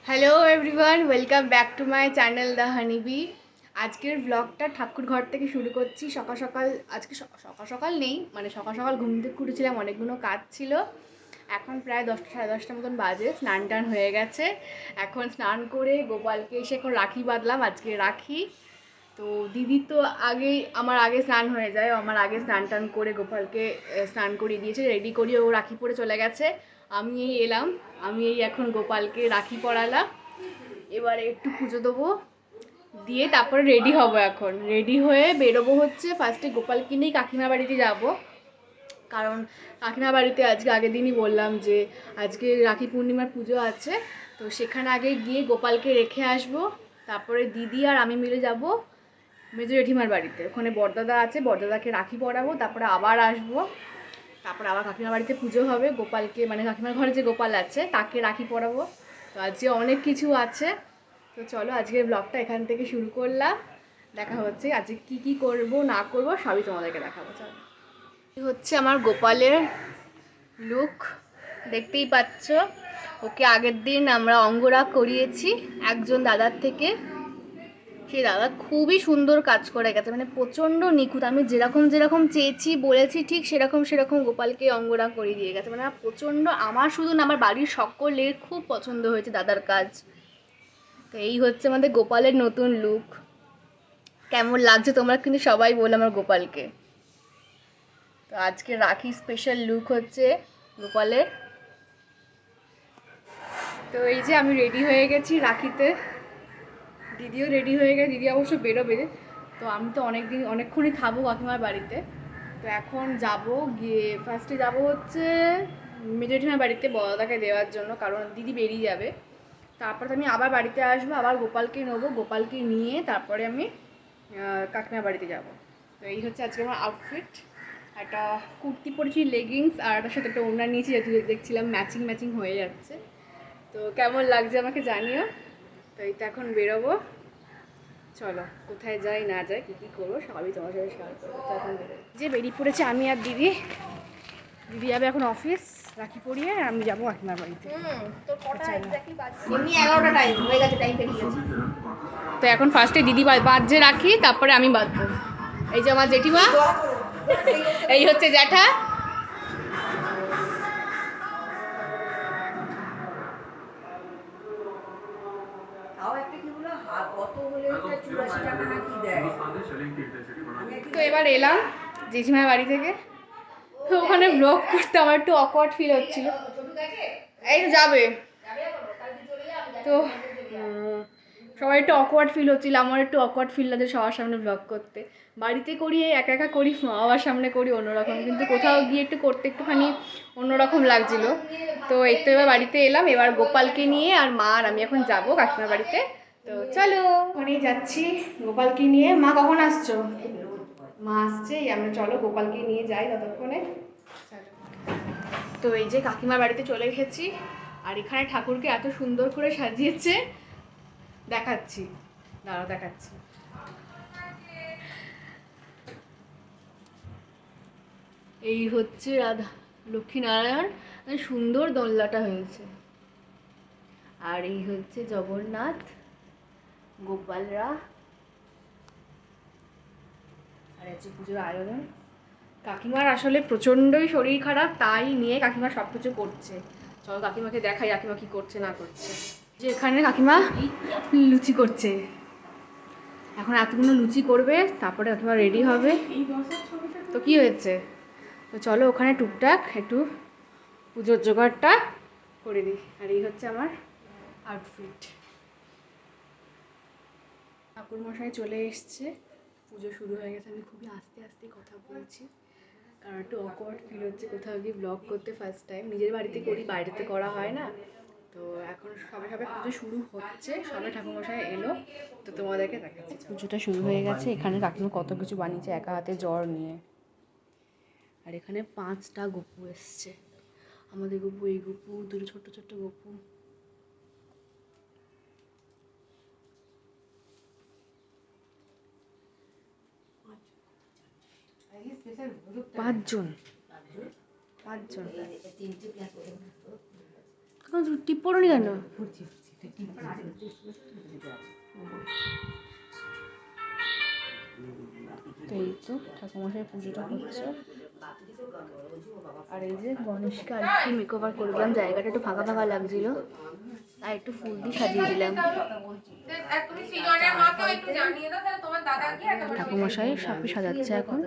Hello everyone, welcome back to my channel the honeybee. আজকের ব্লগটা ঠাকুর ঘর থেকে শুরু করছি। সকাল সকাল আজকে সকাল সকাল নেই, মানে সকাল সকাল ঘুম থেকে উঠেছিলাম, অনেকগুলো কাজ ছিল। এখন প্রায় 10টা সাড়ে 10টার মতন বাজে, স্নান টান হয়ে গেছে। এখন স্নান করে গোপালকে এসে এখন রাখি বাঁধলাম, আজকে রাখি। তো দিদি তো আগেই আমার আগে স্নান হয়ে যায়, আমার আগে স্নান টান করে গোপালকে স্নান করিয়ে দিয়েছে, রেডি করিয়ে ও রাখি পরে চলে গেছে। আমি এই এলাম, আমি এই এখন গোপালকে রাখি পরালাম। এবারে একটু পুজো দেবো, দিয়ে তারপরে রেডি হব। এখন রেডি হয়ে বেরোবো, হচ্ছে ফার্স্টে গোপালকে নিয়েই কাকিমার বাড়িতে যাব। কারণ কাকিমার বাড়িতে আজকে আগের দিনই বললাম যে আজকে রাখি পূর্ণিমার পুজো আছে, তো সেখানে আগে গিয়ে গোপালকে রেখে আসবো। তারপরে দিদি আর আমি মিলে যাব মেজো জেঠিমার বাড়িতে, ওখানে বড়দাদা আছে, বড়দাদাকে রাখি পরাবো, তারপরে আবার আসবো। তারপরে আবার কাকিমার বাড়িতে পুজো হবে, গোপালকে মানে কাকিমার ঘরে যে গোপাল আছে তাকে রাখি পরাবো। তো আজকে অনেক কিছু আছে। তো চলো আজকের ব্লগটা এখান থেকে শুরু করলাম। দেখা হচ্ছে আজকে কি কি করব না করব সবই তোমাদেরকে দেখাবো। চলো, এই হচ্ছে আমার গোপালের লুক, দেখতেই পাচ্ছ। ওকে আগের দিন আমরা অঙ্গরাগ করিয়েছি একজন দাদার থেকে। সেই দাদা খুবই সুন্দর কাজ করে গেছে, মানে প্রচণ্ড নিখুঁত। আমি যেরকম যেরকম চেয়েছি বলেছি ঠিক সেরকম সেরকম গোপালকে অঙ্গরাগ করিয়ে দিয়ে গেছে। মানে প্রচণ্ড, আমার শুধু না আমার বাড়ির সকলের খুব পছন্দ হয়েছে দাদার কাজ। তো এই হচ্ছে আমাদের গোপালের নতুন লুক। কেমন লাগছে তোমরা কিন্তু সবাই বলো আমার গোপালকে। তো আজকে রাখি স্পেশাল লুক হচ্ছে গোপালের। তো এই যে আমি রেডি হয়ে গেছি রাখিতে, দিদিও রেডি হয়ে গেছে, দিদি অবশ্য বেরোবে। তো আমি তো অনেকক্ষণই থাকবো কাকিমার বাড়িতে। তো এখন যাব, গিয়ে ফার্স্টে যাব হচ্ছে মেজো জেঠিমার বাড়িতে বড়দাকে দেওয়ার জন্য, কারণ দিদি বেরিয়ে যাবে। তারপর আমি আবার বাড়িতে আসবো, আবার গোপালকে নেবো, গোপালকে নিয়ে তারপরে আমি কাকিমার বাড়িতে যাব। তো এই হচ্ছে আজকে আমার আউটফিট। একটা কুর্তি পরেছি, লেগিংস, আর তার সাথে একটা ওড়না নিয়েছি, যেহেতু দেখছিলাম ম্যাচিং ম্যাচিং হয়ে যাচ্ছে। তো কেমন লাগছে আমাকে জানিও। তো এই তো এখন বেরোবো। চলো কোথায় যাই না যাই কী কী করবো সবই তোমার সাথে শেয়ার করবো। তো এখন যে বেরিয়ে পড়েছে আমি আর দিদি। দিদি যাবে এখন অফিস রাখি পরিয়ে, আর আমি যাবো কাকিমার বাড়িতে। তো এখন ফার্স্টে দিদি বাঁধছে রাখি, তারপরে আমি বাঁধবো। এই যে আমার জেঠিমা, এই হচ্ছে জ্যাঠা। তো এবার এলাম জেঠিমার বাড়ি থেকে। তো ওখানে ব্লগ করতে আমার একটু অকওয়ার্ড ফিল হচ্ছিল। এই তো যাবে। তো সবাই একটু অকওয়ার্ড ফিল হচ্ছিল, আমার একটু অকওয়ার্ড ফিল লাগছে সবার সামনে ব্লগ করতে। বাড়িতে করি একা একা করি, মা বাবার সামনে করি অন্যরকম, কিন্তু কোথাও গিয়ে একটু করতে একটুখানি অন্যরকম লাগছিল। তো এই তো এবার বাড়িতে এলাম, এবার গোপালকে নিয়ে আর মা আর আমি এখন যাবো কাকিমার বাড়িতে। তো চলো ওখানেই যাচ্ছি গোপালকে নিয়ে। মা কখন আসছো? মা আসছে, আমরা চলো গোপালকে নিয়ে যাই ততক্ষণে। তো এই যে কাকিমার বাড়িতে চলে এসেছি, আর এখানে ঠাকুরকে এত সুন্দর করে সাজিয়েছে, দেখাচ্ছি, দাঁড়াও দেখাচ্ছি। এই হচ্ছে রাধা লক্ষ্মীনারায়ণ, সুন্দর দোলনাটা হয়েছে। আর এই হচ্ছে জগন্নাথ, গোপালরা, আর হচ্ছে পুজোর আয়োজন। কাকিমার আসলে প্রচণ্ডই শরীর খারাপ, তাই নিয়ে কাকিমা সব কিছু করছে। চলো কাকিমাকে দেখাই কাকিমা কি করছে না করছে। যে এখানে কাকিমা লুচি করছে, এখন এতগুলো লুচি করবে, তারপরে অথবা রেডি হবে। তো কি হয়েছে, তো চলো ওখানে টুকটাক একটু পুজোর জোগাড়টা করে দিই। আর এই হচ্ছে আমার আউটফিট। ঠাকুরমশাই চলে এসছে, পুজো শুরু হয়ে গেছে। আমি খুবই আস্তে আস্তে কথা বলছি, কারণ একটু অকওয়ার্ড ফিল হচ্ছে কোথাও গিয়ে ব্লগ করতে। ফার্স্ট টাইম নিজের বাড়িতে করি, বাইরেতে করা হয় না। তো এখন সবে সবে পুজো শুরু হচ্ছে, সবে ঠাকুরমশাই এলো, তো তোমাদেরকে দেখাচ্ছি। পুজোটা শুরু হয়ে গেছে, এখানে কাকিমা কত কিছু বানিয়েছে একা হাতে জ্বর নিয়ে। আর এখানে 5টা গপু এসছে, আমাদের গপু, এই গপু, দুটো ছোট্ট ছোট্ট গপু। 5 জন, 5 জন। এখন টিপ পড়নি কেন? তো এই তো ঠাকুমশাই পুজোটা হচ্ছে। আর এই যে গণেশকে আর একটু মেকওভার করে দিলাম, জায়গাটা একটু ফাঁকা ফাঁকা লাগছিল, আর একটু ফুল দিয়ে সাজিয়ে দিলাম। ঠাকুমশাই সবই সাজাচ্ছে এখন।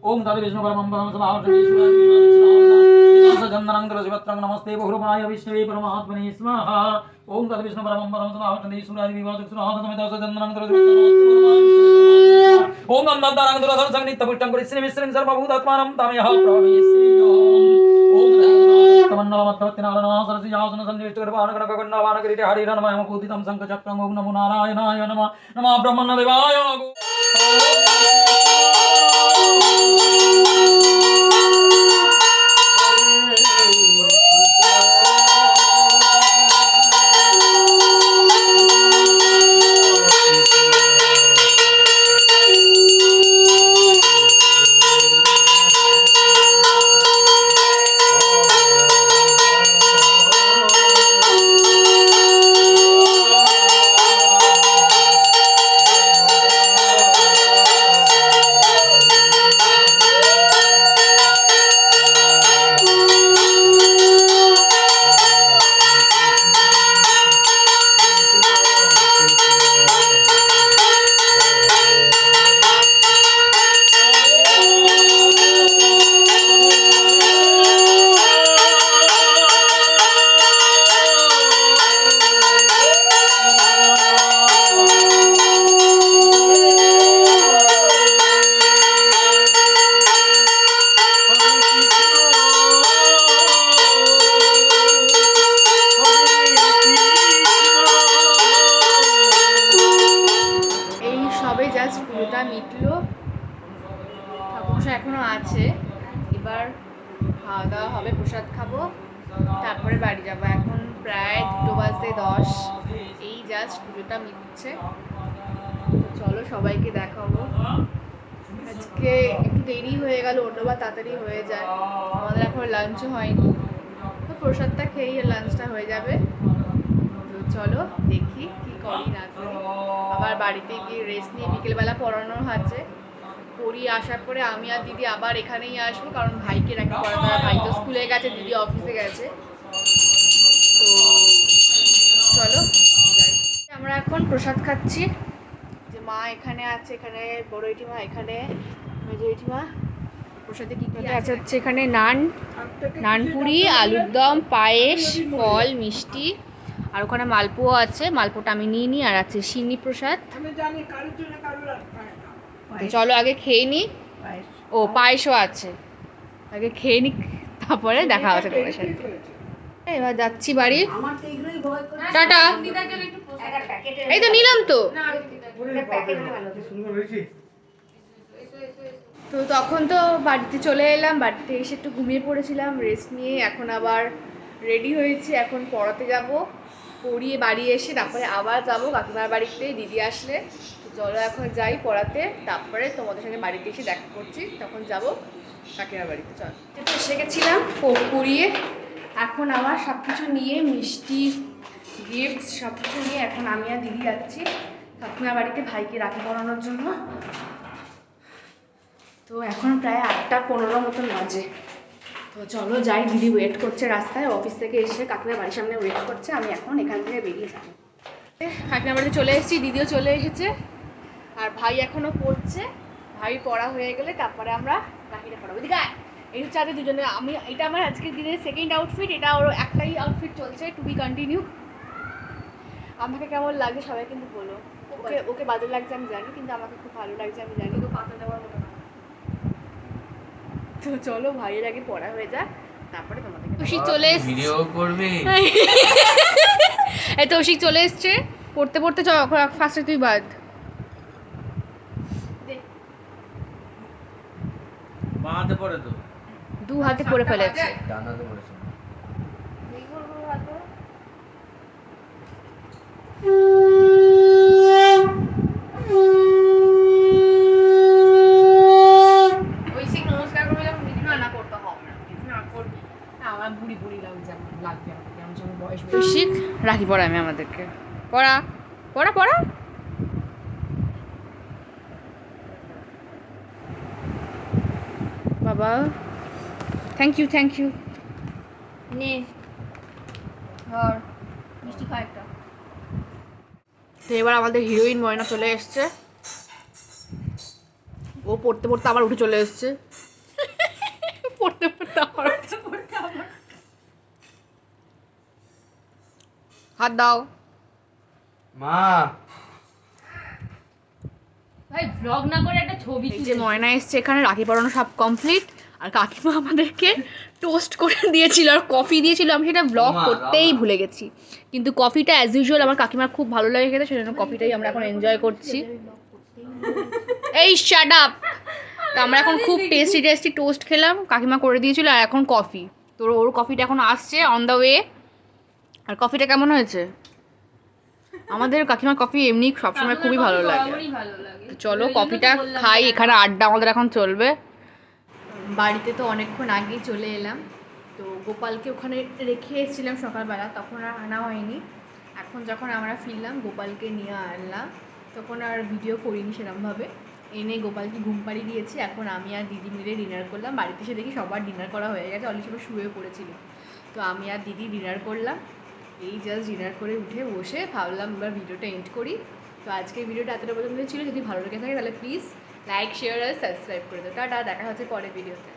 ओम तद विष्णु परमं परम समावचंदनं नमस्ते बहुरूपाय विष्णवे परमात्मने स्वाहा। ओम तद विष्णु परमं परम समावचंदनं ओम नंदनं दुरधर संनित्यपुष्टं कुरिस्ने विश्रं सर्वभूतात्मानं तमयः प्रवेशेयो। ओम तमन्नलमत्तवत्तिनालना सरसिजासन सन्निष्टगर्भानगणगणवानगरिते हरिरनमयं पूजितं शङ्खचक्रं। ओम नमो नारायणाय नमः। नमः ब्रह्मण्यदेवाय। পুজোটা মিটলো, ঠাকুমশাই এখনো আছে। এবার খাওয়া দাওয়া হবে, প্রসাদ খাবো, তারপরে বাড়ি যাবো। এখন প্রায় 2:10 এই জাস্ট পুজোটা মিটছে। চলো সবাইকে দেখাবো। আজকে একটু দেরি হয়ে গেল, অন্যবার তাড়াতাড়ি হয়ে যায়। আমাদের এখন লাঞ্চও হয়নি, তো প্রসাদটা খেয়েই লাঞ্চটা হয়ে যাবে। তো চলো দেখি কি করি না করি। আবার বাড়িতে গিয়ে রেস্ট নিয়ে বিকেলবেলা পড়ানোর আছে, পড়িয়ে আসার পরে আমি আর দিদি আবার এখানেই আসবো, কারণ ভাইকে রাখি পড়াতে। ভাই তো স্কুলে গেছে, দিদি অফিসে গেছে। তো চলো যাই। আমরা এখন প্রসাদ খাচ্ছি। যে মা এখানে আছে, এখানে বড় জেঠিমা, এখানে মেজো জেঠিমা। প্রসাদে কী কী আছে হচ্ছে এখানে নানপুরি, আলুর দম, পায়েস, ফল, মিষ্টি, আর ওখানে মালপোয়া আছে। মালপোটা আমি নিয়ে নিই। আর আছে সিন্নি প্রসাদ। চলো আগে খেয়ে নিই। ও পায়েসও আছে, আগে খেয়ে নিই, তারপরে দেখা হচ্ছে তোমার সাথে। এবার যাচ্ছি বাড়ি, টাটা। এই তো নিলাম তো। তো তখন তো বাড়িতে চলে এলাম, বাড়িতে এসে একটু ঘুমিয়ে পড়েছিলাম, রেস্ট নিয়ে এখন আবার রেডি হয়েছি, এখন পড়াতে যাব। পড়িয়ে বাড়ি এসে তারপরে আবার যাবো কাকিমার বাড়িতে, দিদি আসলে। তো চলো এখন যাই পড়াতে, তারপরে তোমাদের সঙ্গে বাড়িতে এসে দেখা করছি, তখন যাব কাকিমার বাড়িতে। চল, তো এসে গেছিলাম পড়িয়ে, এখন আমার সব কিছু নিয়ে, মিষ্টি, গিফট সব কিছু নিয়ে এখন আমি আর দিদি যাচ্ছি কাকিমার বাড়িতে ভাইকে রাখি পরানোর জন্য। তো এখন প্রায় 8:15 মতন বাজে। তো চলো যাই, দিদি ওয়েট করছে রাস্তায়, অফিস থেকে এসে কাকিমার বাড়ির সামনে ওয়েট করছে। আমি এখন এখান থেকে বেরিয়ে যাবো। কাকিমার বাড়িতে চলে এসেছি, দিদিও চলে এসেছে, আর ভাই এখনও পড়ছে। ভাই পড়া হয়ে গেলে তারপরে আমরা রাখিটা পড়াবো। দিদি এই হচ্ছে আজকে দুজনে, আমি এটা আমার আজকের দিনের সেকেন্ড আউটফিট, এটা ওর একটাই আউটফিট চলছে, টু বি কন্টিনিউ। আমাকে কেমন লাগে সবাই কিন্তু বলো। ওকে ওকে বাজে লাগছে আমি জানি, কিন্তু আমাকে খুব ভালো লাগছে আমি জানি। তো পাতা দেওয়ার মতো না। তো চলো ভাইয়ের আগে পড়া হয়ে যাক, তারপরে তোমাদের তৌশিক চলে এসছে, ভিডিও করবে। এই তৌশিক চলে এসছে পড়তে পড়তে। চল ফার্স্টে তুই বাদ, মা হাতে পড়ে তো, দু হাতে পড়ে ফেলেছে। ডান হাতে পড়েছে। রাখি পড়াবে আমাদেরকে। পড়া পড়া পড়া। বাবা থ্যাংক ইউ থ্যাংক ইউ। নে ধর মিষ্টি খা একটা। তো এবার আমাদের হিরোইন ময়না চলে এসছে। ও পড়তে পড়তে আবার উঠে চলে এসছে। পড়তে পড়তে আবার হাত দাও। মা ভাই ব্লগ না করে একটা ছবি এই যে ময়না এসছে এখানে, রাখি পরানো সব কমপ্লিট। আর কাকিমা আমাদেরকে টোস্ট করে দিয়েছিল আর কফি দিয়েছিল, আমি সেটা ব্লগ করতেই ভুলে গেছি। কিন্তু কফিটা অ্যাজ ইউজুয়াল আমার কাকিমার খুব ভালো লাগে খেতে, সেজন্য কফিটাই আমরা এখন এনজয় করছি। এই শাট আপ। তো আমরা এখন খুব টেস্টি টেস্টি টোস্ট খেলাম, কাকিমা করে দিয়েছিল, আর এখন কফি। তো ওর কফিটা এখন আসছে অন দ্য ওয়ে। আর কফিটা কেমন হয়েছে? আমাদের কাকিমার কফি এমনি সবসময় খুবই ভালো লাগে। ভালো লাগে। চলো কফিটা খাই, এখানে আড্ডা আমাদের এখন চলবে। বাড়িতে তো অনেকক্ষণ আগেই চলে এলাম। তো গোপালকে ওখানে রেখে এসেছিলাম সকালবেলা, তখন আর আনা হয়নি। এখন যখন আমরা ফিরলাম গোপালকে নিয়ে আনলাম, তখন আর ভিডিও করিনি সেরকমভাবে। এনে গোপালকে ঘুম পাড়িয়ে দিয়েছি। এখন আমি আর দিদি মিলে ডিনার করলাম। বাড়িতে এসে দেখি সবার ডিনার করা হয়ে গেছে, অলরেডি সবাই শুয়ে পড়েছিল। তো আমি আর দিদি ডিনার করলাম। এই জাস্ট ডিনার করে উঠে বসে ভাবলাম এবার ভিডিওটা এন্ড করি। তো আজকের ভিডিওটা এতটা পর্যন্ত ছিল। যদি ভালো লেগে থাকে তাহলে প্লিজ লাইক শেয়ার আর সাবস্ক্রাইব করে দাও। টাটা, দেখা হচ্ছে পরের ভিডিওতে।